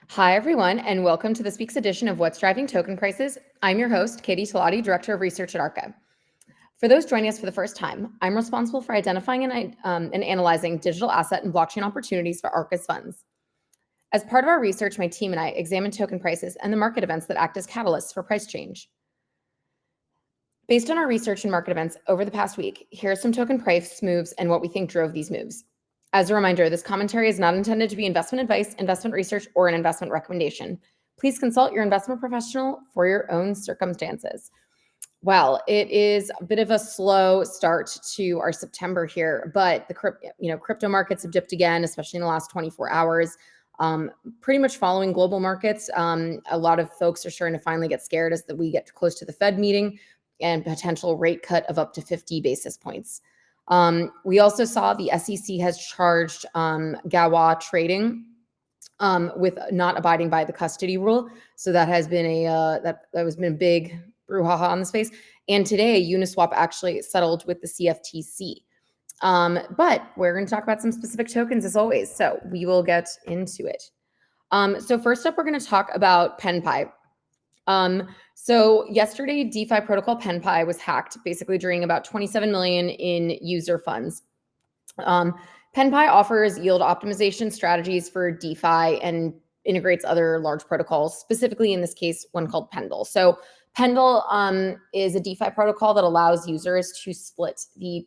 Hi, everyone, and welcome to this week's edition of What's Driving Token Prices. I'm your host, Katie Talati, Director of Research at Arca. For those joining us for the first time, I'm responsible for identifying and analyzing digital asset and blockchain opportunities for Arca's funds. As part of our research, my team and I examine token prices and the market events that act as catalysts for price change. Based on our research and market events over the past week, here are some token price moves and what we think drove these moves. As a reminder, this commentary is not intended to be investment advice, investment research, or an investment recommendation. Please consult your investment professional for your own circumstances. Well, it is a bit of a slow start to our September here, but the crypto markets have dipped again, especially in the last 24 hours. Pretty much following global markets, a lot of folks are starting to finally get scared as that we get close to the Fed meeting and potential rate cut of up to 50 basis points. We also saw the SEC has charged Gawa Trading with not abiding by the custody rule. So that has been that has been a big brouhaha on the space. And today, Uniswap actually settled with the CFTC. But we're going to talk about some specific tokens as always. So we will get into it. So first up, we're going to talk about PENAI. So yesterday, DeFi protocol PENAI was hacked, basically draining about 27 million in user funds. PENAI offers yield optimization strategies for DeFi and integrates other large protocols, specifically in this case, one called Pendle. So Pendle is a DeFi protocol that allows users to split the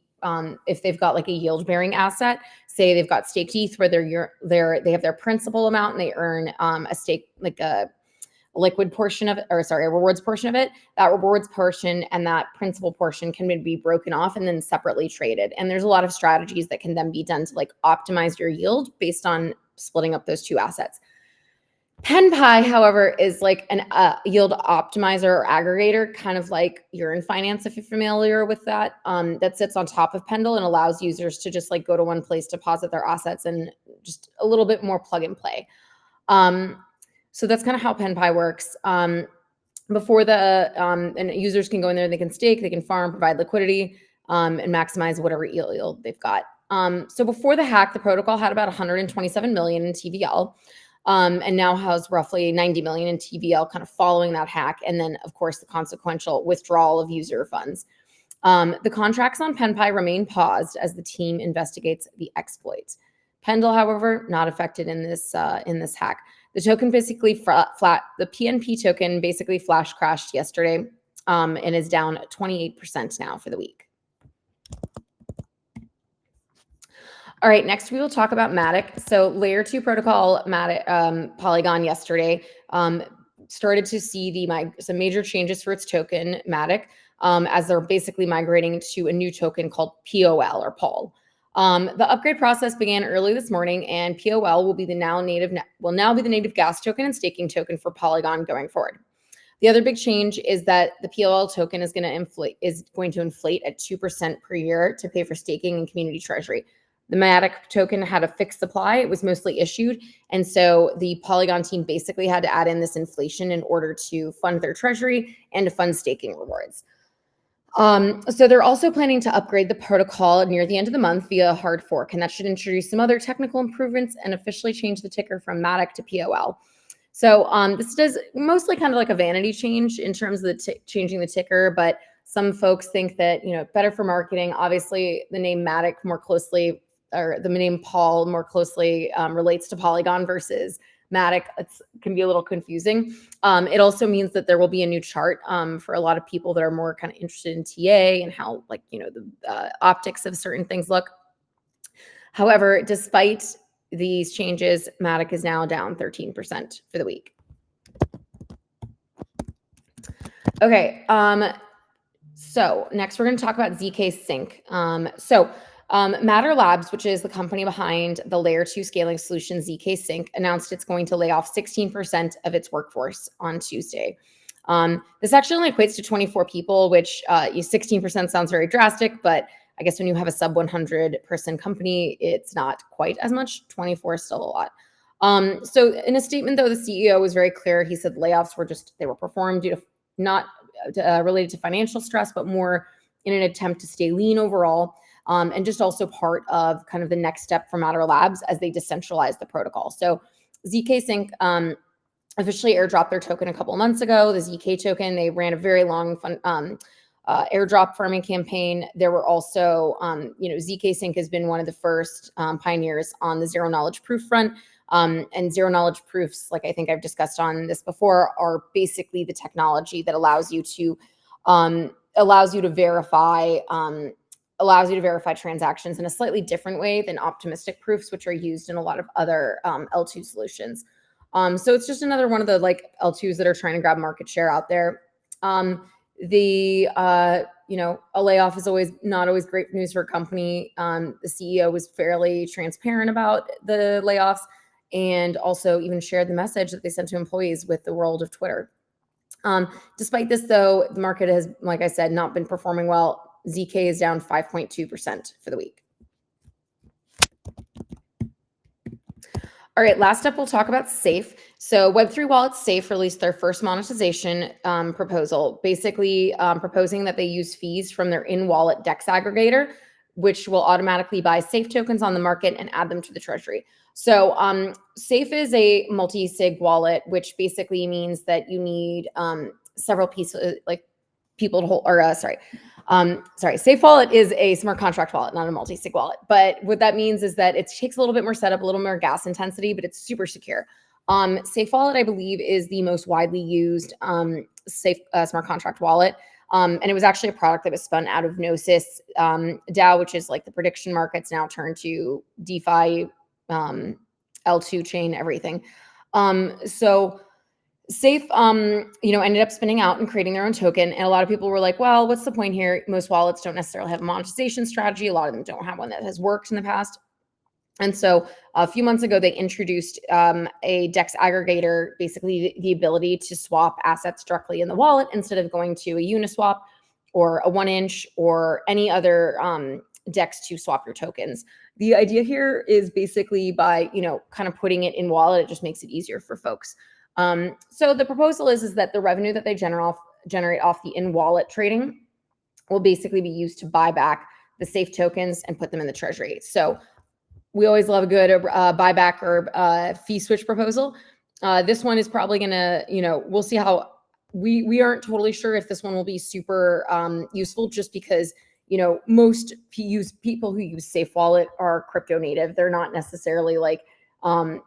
if they've got like a yield-bearing asset, say they've got staked ETH where they have their principal amount and they earn a stake, like a liquid portion of it, or sorry, a rewards portion of it. That rewards portion and that principal portion can be broken off and then separately traded. And there's a lot of strategies that can then be done to like optimize your yield based on splitting up those two assets. PENAI, however, is like an yield optimizer or aggregator, kind of like Yearn Finance, if you're familiar with that, that sits on top of Pendle and allows users to just like go to one place, deposit their assets, and just a little bit more plug and play. So that's kind of how PENAI works. Before and users can go in there, they can stake, they can farm, provide liquidity, and maximize whatever yield they've got. So before the hack, the protocol had about 127 million in TVL. And now has roughly 90 million in TVL kind of following that hack. And then, of course, the consequential withdrawal of user funds. The contracts on PENAI remain paused as the team investigates the exploit. Pendle, however, not affected in this hack. The token basically the PNP token basically flash crashed yesterday and is down 28% now for the week. All right, next we will talk about MATIC. So layer 2 protocol MATIC, Polygon yesterday started to see some major changes for its token MATIC as they're basically migrating to a new token called POL or POL. The upgrade process began early this morning, and POL will now be the native gas token and staking token for Polygon going forward. The other big change is that the POL token is going to inflate at 2% per year to pay for staking and community treasury. The MATIC token had a fixed supply. It was mostly issued. And so the Polygon team basically had to add in this inflation in order to fund their treasury and to fund staking rewards. So they're also planning to upgrade the protocol near the end of the month via a hard fork, and that should introduce some other technical improvements and officially change the ticker from MATIC to POL. So this does mostly kind of like a vanity change in terms of changing the ticker, but some folks think that, better for marketing. Obviously, the name MATIC more closely, or the name Paul more closely relates to Polygon versus MATIC. It can be a little confusing. It also means that there will be a new chart for a lot of people that are more kind of interested in TA and how the optics of certain things look. However, despite these changes, MATIC is now down 13% for the week. Okay, so next we're going to talk about ZK Sync. Matter Labs, which is the company behind the layer 2 scaling solution ZK Sync, announced it's going to lay off 16% of its workforce on Tuesday. This actually only equates to 24 people, which 16% sounds very drastic, but I guess when you have a sub 100 person company, it's not quite as much. 24 is still a lot. So in a statement, though, the CEO was very clear. He said layoffs were performed due to not related to financial stress, but more in an attempt to stay lean overall. And just also part of kind of the next step for Matter Labs as they decentralize the protocol. So ZK Sync officially airdropped their token a couple of months ago, the ZK token. They ran a very long airdrop farming campaign. There were also, ZK Sync has been one of the first pioneers on the zero knowledge proof front. And zero knowledge proofs, like I think I've discussed on this before, are basically the technology that allows you to verify transactions in a slightly different way than optimistic proofs, which are used in a lot of other L2 solutions. So it's just another one of the like L2s that are trying to grab market share out there. A layoff is not always great news for a company. The CEO was fairly transparent about the layoffs and also even shared the message that they sent to employees with the world of Twitter. Despite this, though, the market has, like I said, not been performing well. ZK is down 5.2% for the week. All right, last up, we'll talk about Safe. So Web3 Wallet Safe released their first monetization proposal, basically proposing that they use fees from their in-wallet DEX aggregator, which will automatically buy Safe tokens on the market and add them to the treasury. So Safe is a multi-sig wallet, which basically means that you need several pieces, like people to hold, Safe Wallet is a smart contract wallet, not a multi-sig wallet. But what that means is that it takes a little bit more setup, a little more gas intensity, but it's super secure. Safe Wallet, I believe, is the most widely used safe smart contract wallet. And it was actually a product that was spun out of Gnosis DAO, which is like the prediction markets now turned to DeFi, L2 chain, everything. So Safe, ended up spinning out and creating their own token. And a lot of people were like, well, what's the point here? Most wallets don't necessarily have a monetization strategy. A lot of them don't have one that has worked in the past. And so a few months ago, they introduced a DEX aggregator, basically the ability to swap assets directly in the wallet instead of going to a Uniswap or a 1inch or any other DEX to swap your tokens. The idea here is basically by, kind of putting it in wallet, it just makes it easier for folks. So the proposal is that the revenue that they generate off the in-wallet trading will basically be used to buy back the Safe tokens and put them in the treasury. So we always love a good buyback or fee switch proposal. This one is probably going to, we'll see how we aren't totally sure if this one will be super useful, just because, most people who use Safe Wallet are crypto native. They're not necessarily like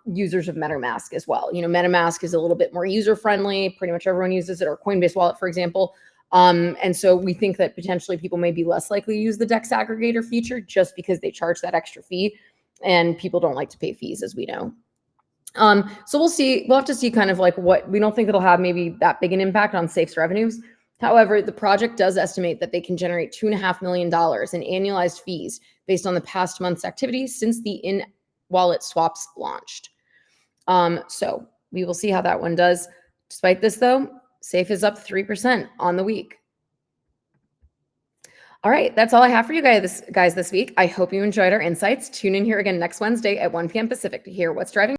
users of MetaMask as well. MetaMask is a little bit more user friendly. Pretty much everyone uses it, or Coinbase Wallet, for example. And so we think that potentially people may be less likely to use the DEX aggregator feature just because they charge that extra fee, and people don't like to pay fees, as we know. So we'll see. We'll have to see kind of like what we don't think it'll have maybe that big an impact on Safe's revenues. However, the project does estimate that they can generate $2.5 million in annualized fees based on the past month's activity since the in-wallet swaps launched. So we will see how that one does. Despite this, though, Safe is up 3% on the week. All right, that's all I have for you guys this week. I hope you enjoyed our insights. Tune in here again next Wednesday at 1 p.m. Pacific to hear what's driving